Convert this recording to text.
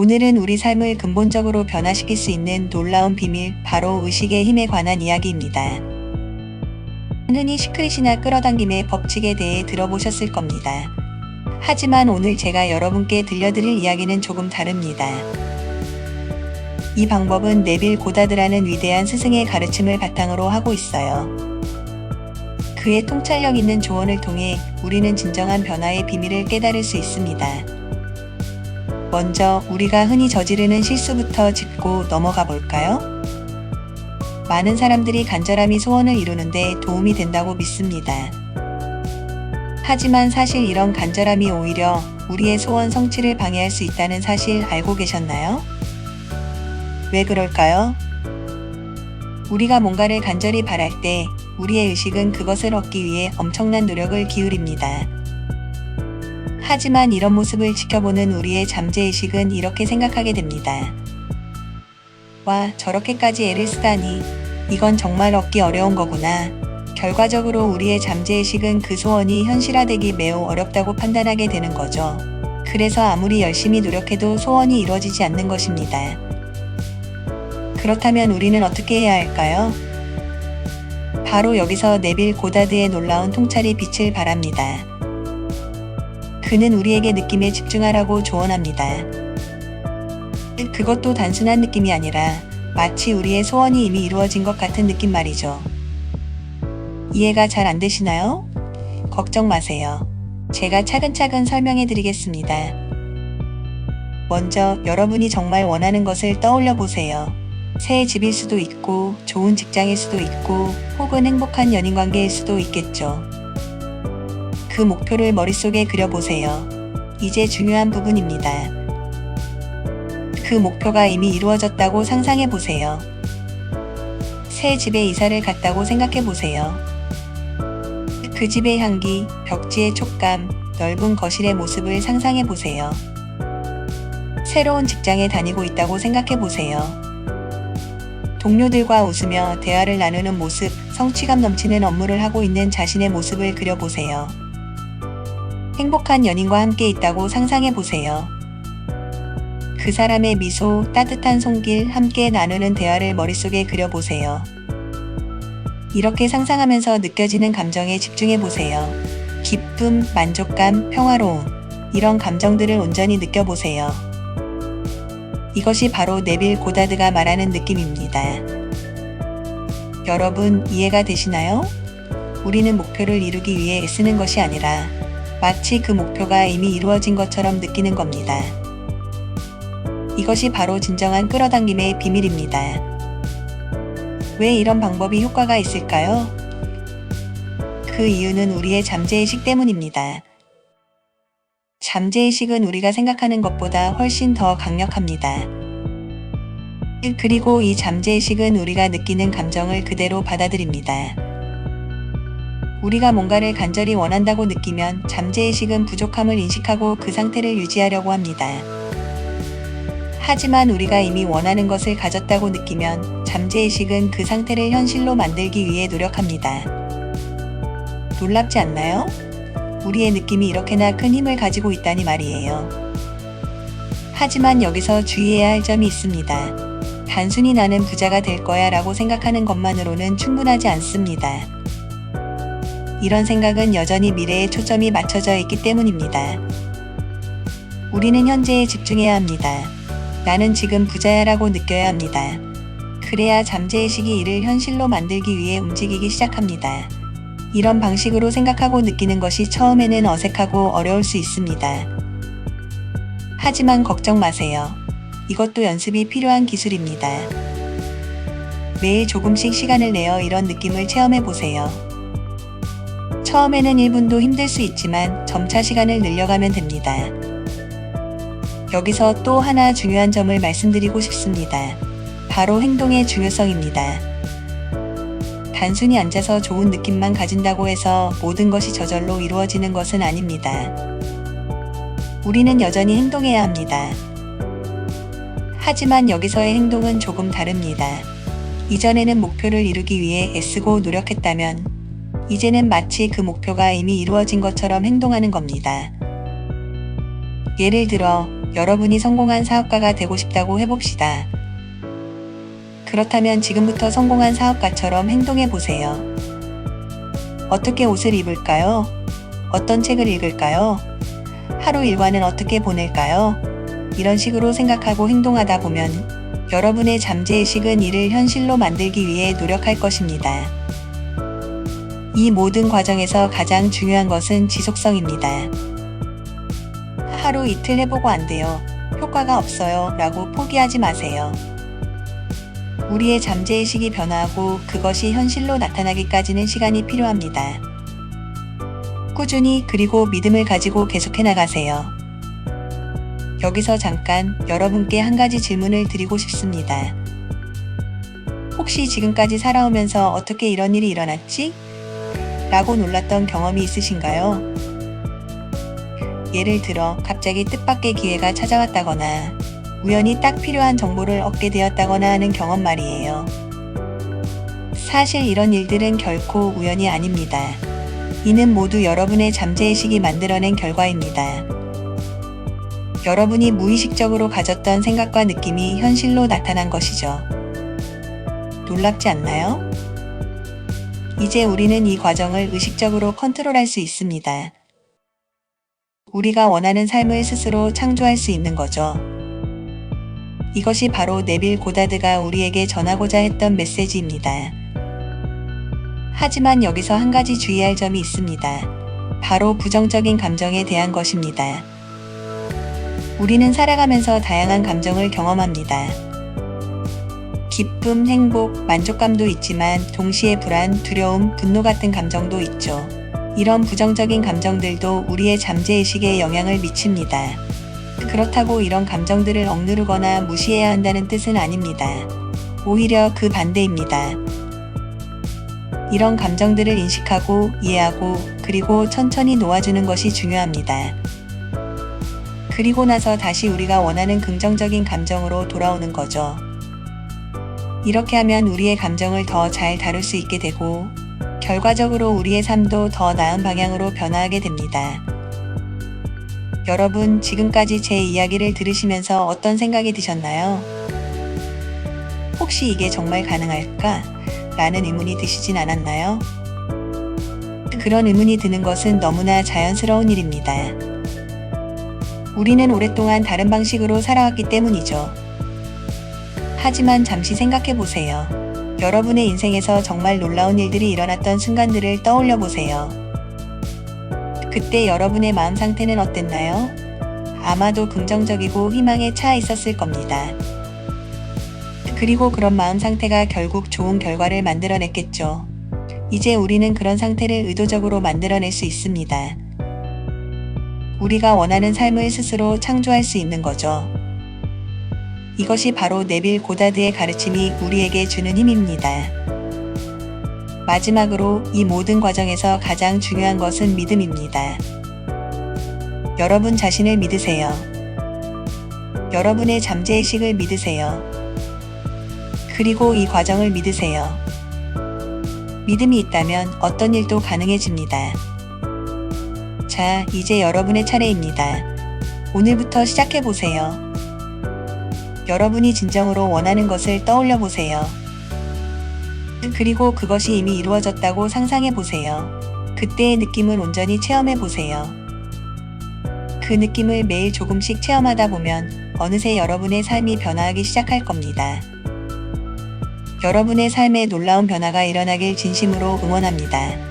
오늘은 우리 삶을 근본적으로 변화시킬 수 있는 놀라운 비밀, 바로 의식의 힘에 관한 이야기입니다. 흔히 시크릿이나 끌어당김의 법칙에 대해 들어보셨을 겁니다. 하지만 오늘 제가 여러분께 들려드릴 이야기는 조금 다릅니다. 이 방법은 네빌 고다드라는 위대한 스승의 가르침을 바탕으로 하고 있어요. 그의 통찰력 있는 조언을 통해 우리는 진정한 변화의 비밀을 깨달을 수 있습니다. 먼저 우리가 흔히 저지르는 실수부터 짚고 넘어가 볼까요? 많은 사람들이 간절함이 소원을 이루는데 도움이 된다고 믿습니다. 하지만 사실 이런 간절함이 오히려 우리의 소원 성취를 방해할 수 있다는 사실 알고 계셨나요? 왜 그럴까요? 우리가 뭔가를 간절히 바랄 때 우리의 의식은 그것을 얻기 위해 엄청난 노력을 기울입니다. 하지만 이런 모습을 지켜보는 우리의 잠재의식은 이렇게 생각하게 됩니다. 와, 저렇게까지 애를 쓰다니. 이건 정말 얻기 어려운 거구나. 결과적으로 우리의 잠재의식은 그 소원이 현실화되기 매우 어렵다고 판단하게 되는 거죠. 그래서 아무리 열심히 노력해도 소원이 이루어지지 않는 것입니다. 그렇다면 우리는 어떻게 해야 할까요? 바로 여기서 네빌 고다드의 놀라운 통찰이 빛을 발합니다. 그는 우리에게 느낌에 집중하라고 조언합니다. 그것도 단순한 느낌이 아니라 마치 우리의 소원이 이미 이루어진 것 같은 느낌 말이죠. 이해가 잘 안 되시나요? 걱정 마세요. 제가 차근차근 설명해 드리겠습니다. 먼저 여러분이 정말 원하는 것을 떠올려 보세요. 새 집일 수도 있고, 좋은 직장일 수도 있고, 혹은 행복한 연인 관계일 수도 있겠죠. 그 목표를 머릿속에 그려보세요. 이제 중요한 부분입니다. 그 목표가 이미 이루어졌다고 상상해 보세요. 새 집에 이사를 갔다고 생각해 보세요. 그 집의 향기, 벽지의 촉감, 넓은 거실의 모습을 상상해 보세요. 새로운 직장에 다니고 있다고 생각해 보세요. 동료들과 웃으며 대화를 나누는 모습, 성취감 넘치는 업무를 하고 있는 자신의 모습을 그려보세요. 행복한 연인과 함께 있다고 상상해 보세요. 그 사람의 미소, 따뜻한 손길, 함께 나누는 대화를 머릿속에 그려보세요. 이렇게 상상하면서 느껴지는 감정에 집중해 보세요. 기쁨, 만족감, 평화로움, 이런 감정들을 온전히 느껴보세요. 이것이 바로 네빌 고다드가 말하는 느낌입니다. 여러분, 이해가 되시나요? 우리는 목표를 이루기 위해 애쓰는 것이 아니라 마치 그 목표가 이미 이루어진 것처럼 느끼는 겁니다. 이것이 바로 진정한 끌어당김의 비밀입니다. 왜 이런 방법이 효과가 있을까요? 그 이유는 우리의 잠재의식 때문입니다. 잠재의식은 우리가 생각하는 것보다 훨씬 더 강력합니다. 그리고 이 잠재의식은 우리가 느끼는 감정을 그대로 받아들입니다. 우리가 뭔가를 간절히 원한다고 느끼면 잠재의식은 부족함을 인식하고 그 상태를 유지하려고 합니다. 하지만 우리가 이미 원하는 것을 가졌다고 느끼면 잠재의식은 그 상태를 현실로 만들기 위해 노력합니다. 놀랍지 않나요? 우리의 느낌이 이렇게나 큰 힘을 가지고 있다니 말이에요. 하지만 여기서 주의해야 할 점이 있습니다. 단순히 나는 부자가 될 거야 라고 생각하는 것만으로는 충분하지 않습니다. 이런 생각은 여전히 미래에 초점이 맞춰져 있기 때문입니다. 우리는 현재에 집중해야 합니다. 나는 지금 부자야 라고 느껴야 합니다. 그래야 잠재의식이 이를 현실로 만들기 위해 움직이기 시작합니다. 이런 방식으로 생각하고 느끼는 것이 처음에는 어색하고 어려울 수 있습니다. 하지만 걱정 마세요. 이것도 연습이 필요한 기술입니다. 매일 조금씩 시간을 내어 이런 느낌을 체험해 보세요. 처음에는 1분도 힘들 수 있지만 점차 시간을 늘려가면 됩니다. 여기서 또 하나 중요한 점을 말씀드리고 싶습니다. 바로 행동의 중요성입니다. 단순히 앉아서 좋은 느낌만 가진다고 해서 모든 것이 저절로 이루어지는 것은 아닙니다. 우리는 여전히 행동해야 합니다. 하지만 여기서의 행동은 조금 다릅니다. 이전에는 목표를 이루기 위해 애쓰고 노력했다면 이제는 마치 그 목표가 이미 이루어진 것처럼 행동하는 겁니다. 예를 들어 여러분이 성공한 사업가가 되고 싶다고 해봅시다. 그렇다면 지금부터 성공한 사업가처럼 행동해 보세요. 어떻게 옷을 입을까요? 어떤 책을 읽을까요? 하루 일과는 어떻게 보낼까요? 이런 식으로 생각하고 행동하다 보면 여러분의 잠재의식은 이를 현실로 만들기 위해 노력할 것입니다. 이 모든 과정에서 가장 중요한 것은 지속성입니다. 하루 이틀 해보고 안 돼요. 효과가 없어요. 라고 포기하지 마세요. 우리의 잠재의식이 변화하고 그것이 현실로 나타나기까지는 시간이 필요합니다. 꾸준히 그리고 믿음을 가지고 계속해 나가세요. 여기서 잠깐 여러분께 한 가지 질문을 드리고 싶습니다. 혹시 지금까지 살아오면서 어떻게 이런 일이 일어났지? 라고 놀랐던 경험이 있으신가요? 예를 들어 갑자기 뜻밖의 기회가 찾아왔다거나 우연히 딱 필요한 정보를 얻게 되었다거나 하는 경험 말이에요. 사실 이런 일들은 결코 우연이 아닙니다. 이는 모두 여러분의 잠재의식이 만들어낸 결과입니다. 여러분이 무의식적으로 가졌던 생각과 느낌이 현실로 나타난 것이죠. 놀랍지 않나요? 이제 우리는 이 과정을 의식적으로 컨트롤할 수 있습니다. 우리가 원하는 삶을 스스로 창조할 수 있는 거죠. 이것이 바로 네빌 고다드가 우리에게 전하고자 했던 메시지입니다. 하지만 여기서 한 가지 주의할 점이 있습니다. 바로 부정적인 감정에 대한 것입니다. 우리는 살아가면서 다양한 감정을 경험합니다. 기쁨, 행복, 만족감도 있지만 동시에 불안, 두려움, 분노 같은 감정도 있죠. 이런 부정적인 감정들도 우리의 잠재의식에 영향을 미칩니다. 그렇다고 이런 감정들을 억누르거나 무시해야 한다는 뜻은 아닙니다. 오히려 그 반대입니다. 이런 감정들을 인식하고 이해하고 그리고 천천히 놓아주는 것이 중요합니다. 그리고 나서 다시 우리가 원하는 긍정적인 감정으로 돌아오는 거죠. 이렇게 하면 우리의 감정을 더 잘 다룰 수 있게 되고 결과적으로 우리의 삶도 더 나은 방향으로 변화하게 됩니다. 여러분, 지금까지 제 이야기를 들으시면서 어떤 생각이 드셨나요? 혹시 이게 정말 가능할까? 라는 의문이 드시진 않았나요? 그런 의문이 드는 것은 너무나 자연스러운 일입니다. 우리는 오랫동안 다른 방식으로 살아왔기 때문이죠. 하지만 잠시 생각해 보세요. 여러분의 인생에서 정말 놀라운 일들이 일어났던 순간들을 떠올려 보세요. 그때 여러분의 마음 상태는 어땠나요? 아마도 긍정적이고 희망에 차 있었을 겁니다. 그리고 그런 마음 상태가 결국 좋은 결과를 만들어냈겠죠. 이제 우리는 그런 상태를 의도적으로 만들어낼 수 있습니다. 우리가 원하는 삶을 스스로 창조할 수 있는 거죠. 이것이 바로 네빌 고다드의 가르침이 우리에게 주는 힘입니다. 마지막으로 이 모든 과정에서 가장 중요한 것은 믿음입니다. 여러분 자신을 믿으세요. 여러분의 잠재의식을 믿으세요. 그리고 이 과정을 믿으세요. 믿음이 있다면 어떤 일도 가능해집니다. 자, 이제 여러분의 차례입니다. 오늘부터 시작해보세요. 여러분이 진정으로 원하는 것을 떠올려 보세요. 그리고 그것이 이미 이루어졌다고 상상해 보세요. 그때의 느낌을 온전히 체험해 보세요. 그 느낌을 매일 조금씩 체험하다 보면 어느새 여러분의 삶이 변화하기 시작할 겁니다. 여러분의 삶에 놀라운 변화가 일어나길 진심으로 응원합니다.